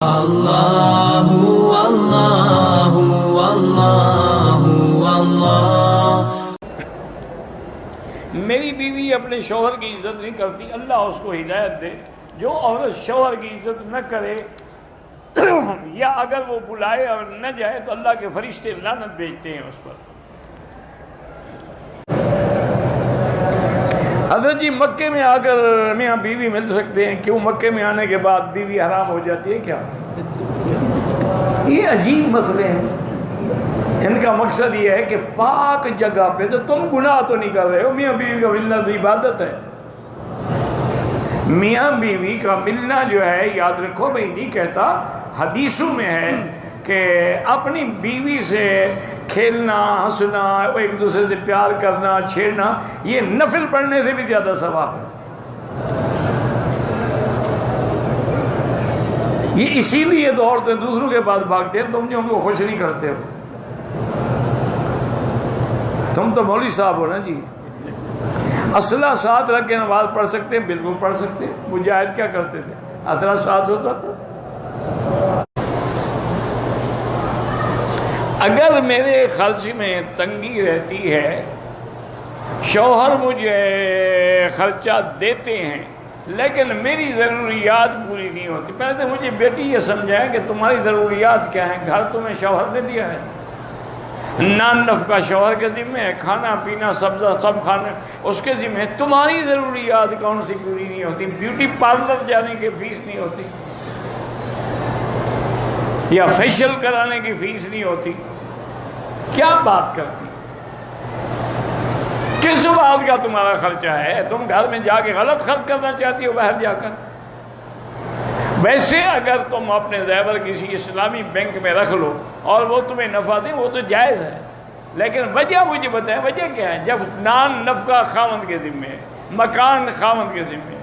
اللہ اللہ اللہ اللہ۔ میری بیوی اپنے شوہر کی عزت نہیں کرتی، اللہ اس کو ہدایت دے۔ جو عورت شوہر کی عزت نہ کرے یا اگر وہ بلائے اور نہ جائے تو اللہ کے فرشتے لعنت بھیجتے ہیں اس پر۔ حضرت جی مکے میں آ کر میاں بیوی مل سکتے ہیں، کیوں مکے میں آنے کے بعد بیوی حرام ہو جاتی ہے کیا؟ یہ عجیب مسئلے ہیں۔ ان کا مقصد یہ ہے کہ پاک جگہ پہ تو تم گناہ تو نہیں کر رہے ہو، میاں بیوی کا ملنا تو عبادت ہے۔ میاں بیوی کا ملنا جو ہے، یاد رکھو میں نہیں کہتا، حدیثوں میں ہے کہ اپنی بیوی سے کھیلنا، ہنسنا، ایک دوسرے سے پیار کرنا، چھیڑنا، یہ نفل پڑھنے سے بھی زیادہ ثواب ہے۔ یہ اسی لیے تو عورتیں دوسروں کے پاس بھاگتے ہیں، تم جو ان کو خوش نہیں کرتے ہو۔ تم تو مولوی صاحب ہو نا جی، اسلحہ ساتھ رکھ کے نماز پڑھ سکتے ہیں، بالکل پڑھ سکتے ہیں۔ مجاہد کیا کرتے تھے؟ اسلحہ ساتھ ہوتا تھا۔ اگر میرے خرچ میں تنگی رہتی ہے، شوہر مجھے خرچہ دیتے ہیں لیکن میری ضروریات پوری نہیں ہوتی، پہلے تو مجھے بیٹی یہ سمجھائے کہ تمہاری ضروریات کیا ہیں۔ گھر تمہیں شوہر نے دیا ہے، نان نفقہ شوہر کے ذمہ ہے، کھانا پینا سبزہ سب کھانا اس کے ذمہ ہے۔ تمہاری ضروریات کون سی پوری نہیں ہوتی؟ بیوٹی پارلر جانے کی فیس نہیں ہوتی، یا فیشل کرانے کی فیس نہیں ہوتی، کیا بات کرتی؟ کس بات کا تمہارا خرچہ ہے؟ تم گھر میں جا کے غلط خرچ کرنا چاہتی ہو باہر جا کر؟ ویسے اگر تم اپنے زیور کسی اسلامی بینک میں رکھ لو اور وہ تمہیں نفع دیں، وہ تو جائز ہے، لیکن وجہ مجھے بتائیں، وجہ کیا ہے؟ جب نان نفقہ خاوند کے ذمہ ہے، مکان خاوند کے ذمہ ہے،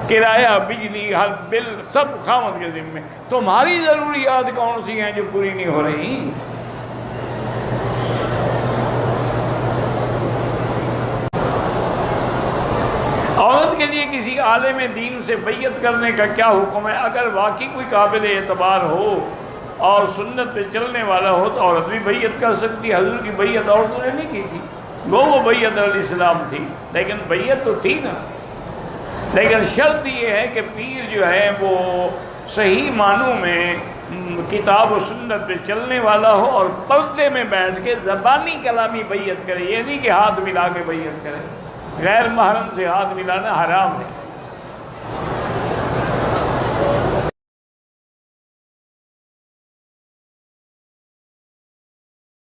کرایہ، بجلی، ہر بل سب خاوند کے ذمہ، تمہاری ضروریات کون سی ہیں جو پوری نہیں ہو رہی؟ عورت کے لیے کسی عالم دین سے بیعت کرنے کا کیا حکم ہے؟ اگر واقعی کوئی قابل اعتبار ہو اور سنت پہ چلنے والا ہو تو عورت بھی بیعت کر سکتی ہے۔ حضور کی بیعت عورتوں نے نہیں کی تھی، وہ بیعت الاسلام تھی، لیکن بیعت تو تھی نا۔ لیکن شرط یہ ہے کہ پیر جو ہے وہ صحیح معنوں میں کتاب و سنت پہ چلنے والا ہو اور پردے میں بیٹھ کے زبانی کلامی بیعت کرے، یہ نہیں کہ ہاتھ ملا کے بیعت کرے۔ غیر محرم سے ہاتھ ملانا حرام ہے۔